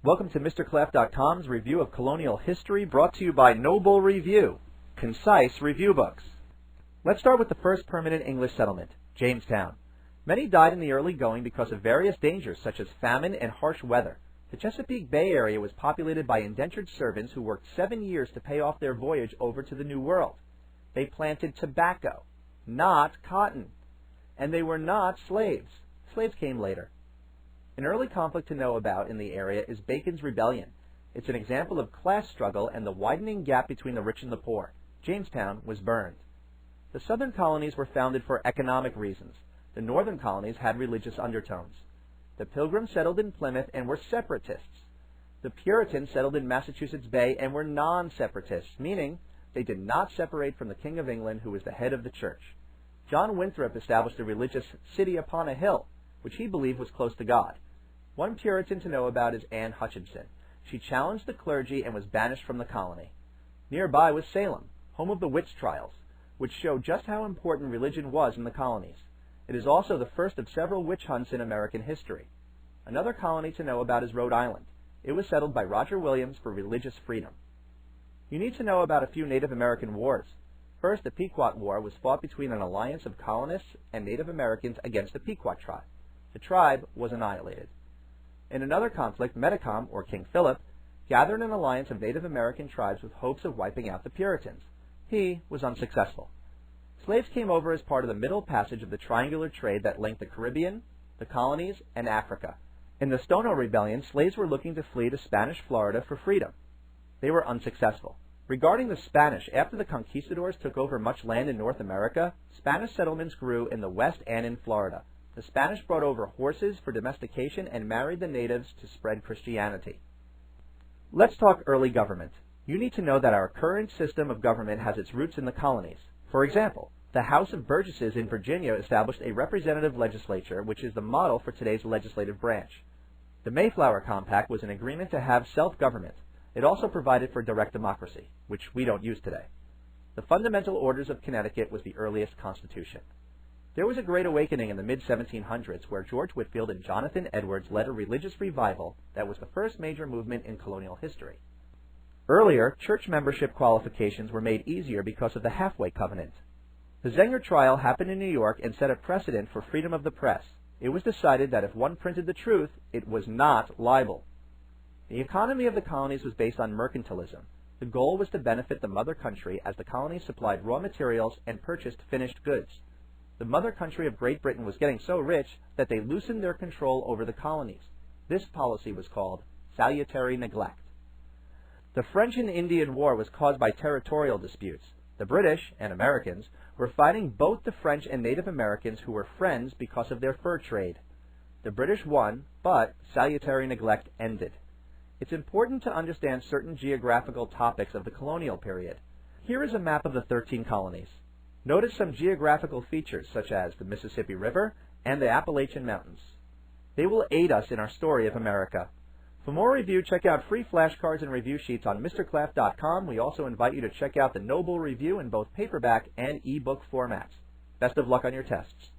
Welcome to MrClaff.com's review of colonial history, brought to you by Noble Review, concise review books. Let's start with the first permanent English settlement, Jamestown. Many died in the early going because of various dangers such as famine and harsh weather. The Chesapeake Bay area was populated by indentured servants who worked 7 years to pay off their voyage over to the New World. They planted tobacco, not cotton, and they were not slaves. Slaves came later. An early conflict to know about in the area is Bacon's Rebellion. It's an example of class struggle and the widening gap between the rich and the poor. Jamestown was burned. The southern colonies were founded for economic reasons. The northern colonies had religious undertones. The Pilgrims settled in Plymouth and were separatists. The Puritans settled in Massachusetts Bay and were non-separatists, meaning they did not separate from the King of England, who was the head of the church. John Winthrop established a religious city upon a hill, which he believed was close to God. One Puritan to know about is Anne Hutchinson. She challenged the clergy and was banished from the colony. Nearby was Salem, home of the witch trials, which show just how important religion was in the colonies. It is also the first of several witch hunts in American history. Another colony to know about is Rhode Island. It was settled by Roger Williams for religious freedom. You need to know about a few Native American wars. First, the Pequot War was fought between an alliance of colonists and Native Americans against the Pequot tribe. The tribe was annihilated. In another conflict, Metacom, or King Philip, gathered an alliance of Native American tribes with hopes of wiping out the Puritans. He was unsuccessful. Slaves came over as part of the Middle Passage of the triangular trade that linked the Caribbean, the colonies, and Africa. In the Stono Rebellion, slaves were looking to flee to Spanish Florida for freedom. They were unsuccessful. Regarding the Spanish, after the conquistadors took over much land in North America, Spanish settlements grew in the West and in Florida. The Spanish brought over horses for domestication and married the natives to spread Christianity. Let's talk early government. You need to know that our current system of government has its roots in the colonies. For example, the House of Burgesses in Virginia established a representative legislature, which is the model for today's legislative branch. The Mayflower Compact was an agreement to have self-government. It also provided for direct democracy, which we don't use today. The Fundamental Orders of Connecticut was the earliest constitution. There was a great awakening in the mid-1700s where George Whitefield and Jonathan Edwards led a religious revival that was the first major movement in colonial history. Earlier, church membership qualifications were made easier because of the Halfway Covenant. The Zinger trial happened in New York and set a precedent for freedom of the press. It was decided that if one printed the truth, it was not libel. The economy of the colonies was based on mercantilism. The goal was to benefit the mother country as the colonies supplied raw materials and purchased finished goods. The mother country of Great Britain was getting so rich that they loosened their control over the colonies. This policy was called salutary neglect. The French and Indian War was caused by territorial disputes. The British and Americans were fighting both the French and Native Americans, who were friends because of their fur trade. The British won, but salutary neglect ended. It's important to understand certain geographical topics of the colonial period. Here is a map of the 13 colonies. Notice some geographical features such as the Mississippi River and the Appalachian Mountains. They will aid us in our story of America. For more review, check out free flashcards and review sheets on MrClaff.com. We also invite you to check out the Noble Review in both paperback and ebook formats. Best of luck on your tests.